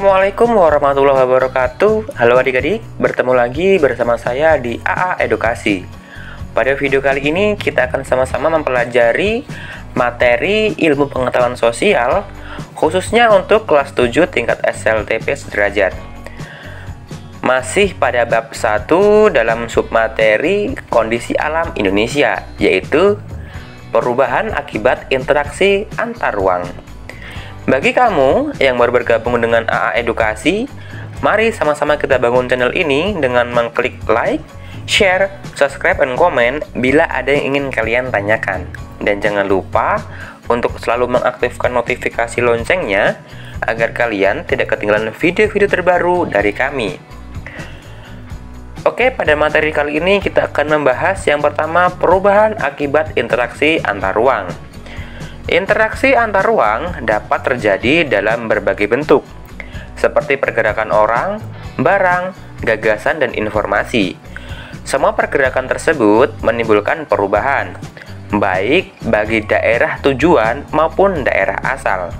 Assalamualaikum warahmatullahi wabarakatuh. Halo adik-adik, bertemu lagi bersama saya di AA Edukasi. Pada video kali ini kita akan sama-sama mempelajari materi ilmu pengetahuan sosial, khususnya untuk kelas 7 tingkat SLTP sederajat. Masih pada bab 1 dalam submateri kondisi alam Indonesia, yaitu perubahan akibat interaksi antar ruang. Bagi kamu yang baru bergabung dengan AA Edukasi, mari sama-sama kita bangun channel ini dengan mengklik like, share, subscribe, dan komen bila ada yang ingin kalian tanyakan. Dan jangan lupa untuk selalu mengaktifkan notifikasi loncengnya agar kalian tidak ketinggalan video-video terbaru dari kami. Oke, pada materi kali ini kita akan membahas yang pertama, perubahan akibat interaksi antar ruang. Interaksi antar ruang dapat terjadi dalam berbagai bentuk, seperti pergerakan orang, barang, gagasan, dan informasi. Semua pergerakan tersebut menimbulkan perubahan, baik bagi daerah tujuan maupun daerah asal.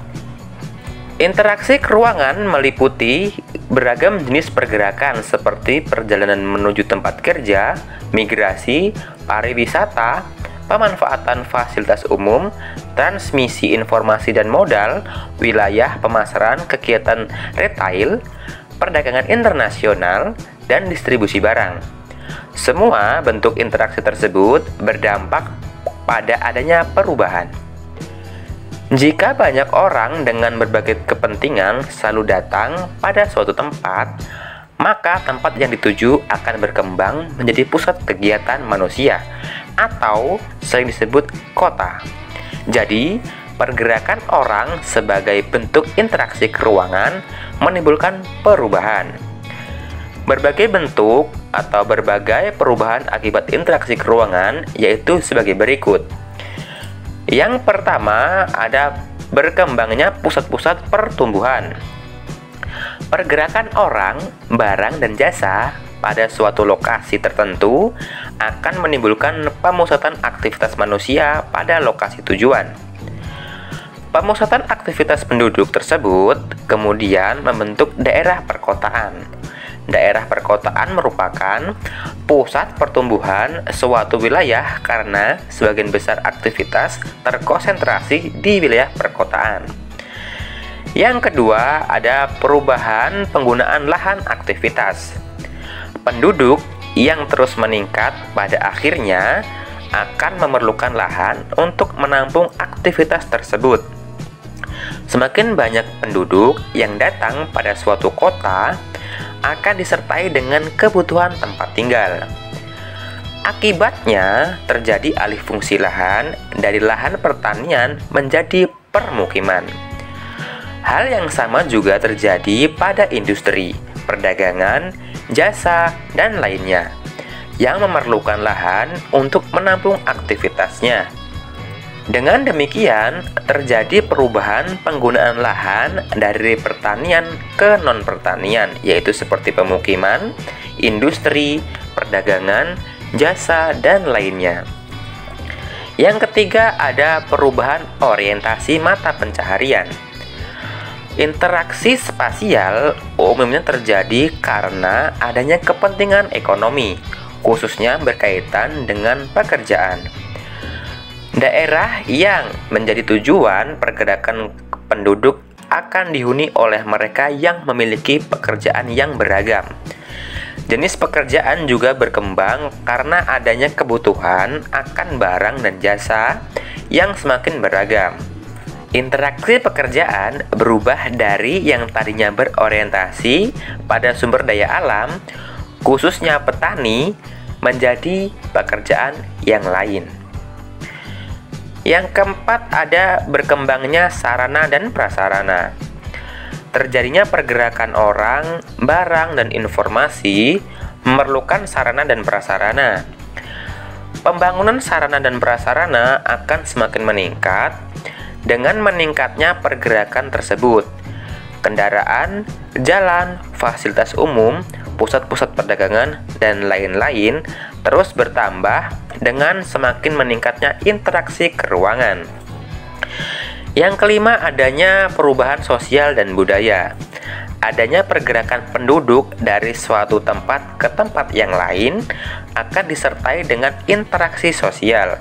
Interaksi keruangan meliputi beragam jenis pergerakan seperti perjalanan menuju tempat kerja, migrasi, pariwisata, pemanfaatan fasilitas umum, transmisi informasi dan modal, wilayah pemasaran, kegiatan retail, perdagangan internasional, dan distribusi barang. Semua bentuk interaksi tersebut berdampak pada adanya perubahan. Jika banyak orang dengan berbagai kepentingan selalu datang pada suatu tempat, maka tempat yang dituju akan berkembang menjadi pusat kegiatan manusia atau sering disebut kota. Jadi, pergerakan orang sebagai bentuk interaksi keruangan menimbulkan perubahan. Berbagai bentuk atau berbagai perubahan akibat interaksi keruangan yaitu sebagai berikut. Yang pertama, ada berkembangnya pusat-pusat pertumbuhan. Pergerakan orang, barang, dan jasa pada suatu lokasi tertentu akan menimbulkan pemusatan aktivitas manusia pada lokasi tujuan. Pemusatan aktivitas penduduk tersebut kemudian membentuk daerah perkotaan. Daerah perkotaan merupakan pusat pertumbuhan suatu wilayah karena sebagian besar aktivitas terkonsentrasi di wilayah perkotaan. Yang kedua, ada perubahan penggunaan lahan aktivitas. Penduduk yang terus meningkat pada akhirnya akan memerlukan lahan untuk menampung aktivitas tersebut. Semakin banyak penduduk yang datang pada suatu kota akan disertai dengan kebutuhan tempat tinggal. Akibatnya terjadi alih fungsi lahan dari lahan pertanian menjadi permukiman. Hal yang sama juga terjadi pada industri, perdagangan, jasa, dan lainnya yang memerlukan lahan untuk menampung aktivitasnya. Dengan demikian, terjadi perubahan penggunaan lahan dari pertanian ke non-pertanian, yaitu seperti pemukiman, industri, perdagangan, jasa, dan lainnya. Yang ketiga, ada perubahan orientasi mata pencaharian. Interaksi spasial umumnya terjadi karena adanya kepentingan ekonomi, khususnya berkaitan dengan pekerjaan. Daerah yang menjadi tujuan pergerakan penduduk akan dihuni oleh mereka yang memiliki pekerjaan yang beragam. Jenis pekerjaan juga berkembang karena adanya kebutuhan akan barang dan jasa yang semakin beragam. Interaksi pekerjaan berubah dari yang tadinya berorientasi pada sumber daya alam, khususnya petani, menjadi pekerjaan yang lain. Yang keempat, ada berkembangnya sarana dan prasarana. Terjadinya pergerakan orang, barang, dan informasi memerlukan sarana dan prasarana. Pembangunan sarana dan prasarana akan semakin meningkat dengan meningkatnya pergerakan tersebut. Kendaraan, jalan, fasilitas umum, pusat-pusat perdagangan, dan lain-lain terus bertambah dengan semakin meningkatnya interaksi keruangan. Yang kelima, adanya perubahan sosial dan budaya. adanya pergerakan penduduk dari suatu tempat ke tempat yang lain akan disertai dengan interaksi sosial.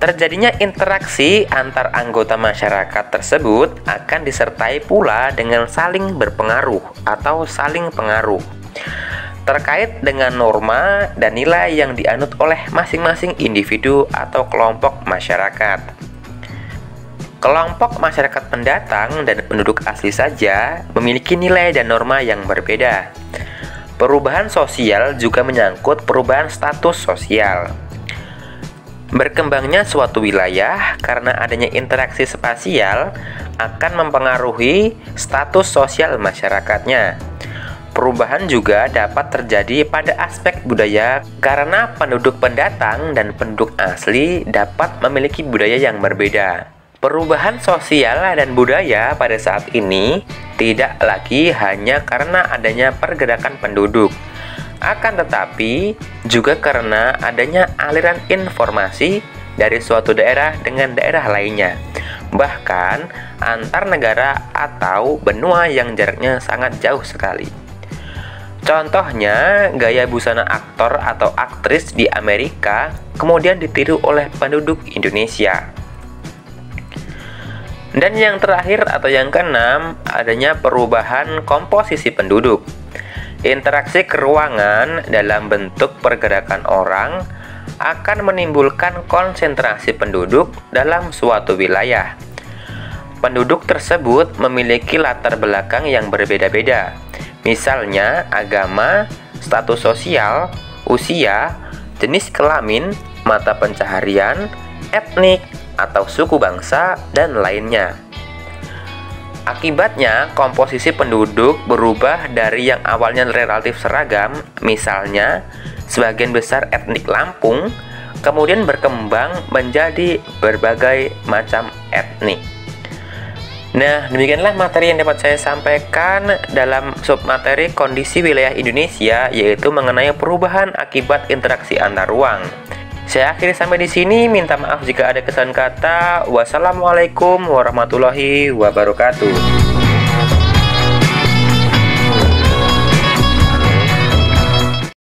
Terjadinya interaksi antar anggota masyarakat tersebut akan disertai pula dengan saling berpengaruh atau saling pengaruh terkait dengan norma dan nilai yang dianut oleh masing-masing individu atau kelompok masyarakat. Kelompok masyarakat pendatang dan penduduk asli saja memiliki nilai dan norma yang berbeda. Perubahan sosial juga menyangkut perubahan status sosial. Berkembangnya suatu wilayah karena adanya interaksi spasial akan mempengaruhi status sosial masyarakatnya. Perubahan juga dapat terjadi pada aspek budaya karena penduduk pendatang dan penduduk asli dapat memiliki budaya yang berbeda. Perubahan sosial dan budaya pada saat ini tidak lagi hanya karena adanya pergerakan penduduk, akan tetapi juga karena adanya aliran informasi dari suatu daerah dengan daerah lainnya, bahkan antar negara atau benua yang jaraknya sangat jauh sekali. Contohnya, gaya busana aktor atau aktris di Amerika kemudian ditiru oleh penduduk Indonesia. Dan yang terakhir atau yang keenam, adanya perubahan komposisi penduduk. Interaksi keruangan dalam bentuk pergerakan orang akan menimbulkan konsentrasi penduduk dalam suatu wilayah. Penduduk tersebut memiliki latar belakang yang berbeda-beda, misalnya agama, status sosial, usia, jenis kelamin, mata pencaharian, etnik, atau suku bangsa, dan lainnya. Akibatnya, komposisi penduduk berubah dari yang awalnya relatif seragam, misalnya sebagian besar etnik Lampung, kemudian berkembang menjadi berbagai macam etnik. Nah, demikianlah materi yang dapat saya sampaikan dalam submateri kondisi wilayah Indonesia, yaitu mengenai perubahan akibat interaksi antar ruang. Saya akhiri sampai di sini. Minta maaf jika ada kesalahan kata. Wassalamualaikum warahmatullahi wabarakatuh.